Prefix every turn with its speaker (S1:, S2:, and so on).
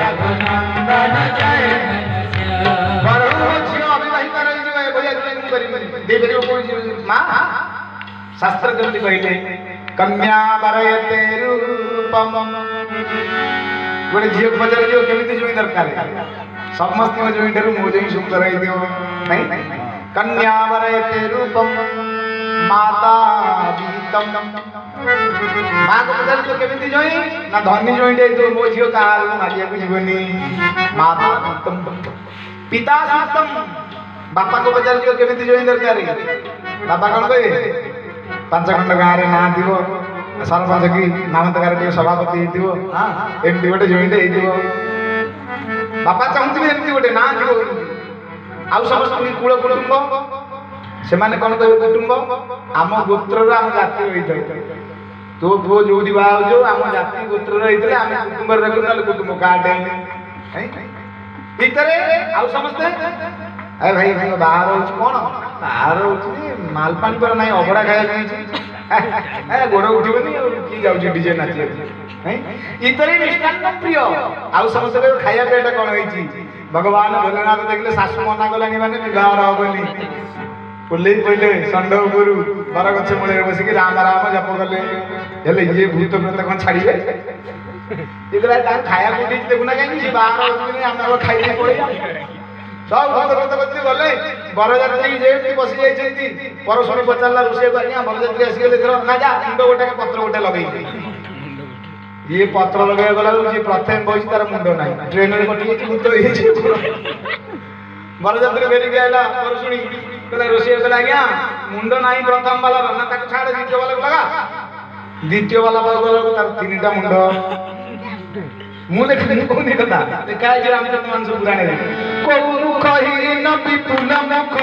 S1: रघुनंदन जय अविवाहित रही माँ शास्त्र केमती कहले कन्या वरयते रूपम गोटे झील पचार जो केमती जोई दरकार समस्त जोई ठार मो जो सुंदर कन्या वरयते रूपम माता गीतम माँ को पचार जो केमती जोई ना धनी जोई तो मो झील कहार मागिया को जीवनी माता गीतम पिता सुतम बापा को पचार जो केमती जोई दरकार बापा कौन कहे 5 खंड गाँव में ना थी सरपंच की नामतकार सभापति एमती गोटे जॉइंट बापा चाहूँ एमती गोटे ना थी आउ समस्त कूल कुटुंब से कौन कहे कुटुंब आम गोत्र आम जाति रही तो पुओ जो बाहर आम जाति गोत्र रही कुटुंब रखू ना कुटुंब कार्ड भितर आउ समस्ते अरे भाई बाहर कौन बाहर मालपानी पर ना अभड़ा खाया गोड़ उठबनी कि जाऊँ डीजे नाचे इतरे मिष्टान्न प्रिय आउ समस्त खाया पीटा कौन होती भगवान भोलेनाथ देखले शाशु मना कलानी माने विवाह हबनी पुल्ले पहले षंड गुरु बर गछ मूल बसिक राम राम जप कले ये भूत प्रेत कौन छाड़े इतरा खाया कोठी देखुना कहीं बाहर आम खाई पड़े सब भक्त गले बरजात्री जेमती बसी जाती परशुणी पचारा रोषे को आज्ञा बरजात्री आसीगले ना जा मुंड गोटे पत्र गोटे लगे ये पत्र लगे गला जी प्रथम बस तार मुंड ना ट्रेन में कटि भूत बरजात्री फेरिक आला परशुणी कहला रोषे कहला आज्ञा मुंड ना प्रथम वाला ना छाड़ द्वितीय वाला लगा द्वितीय वाला गला तार 3टा मुंड मु देखते कौन कथा देखा रामचंद्र मानस पुराण कौन कही न विपुल मुख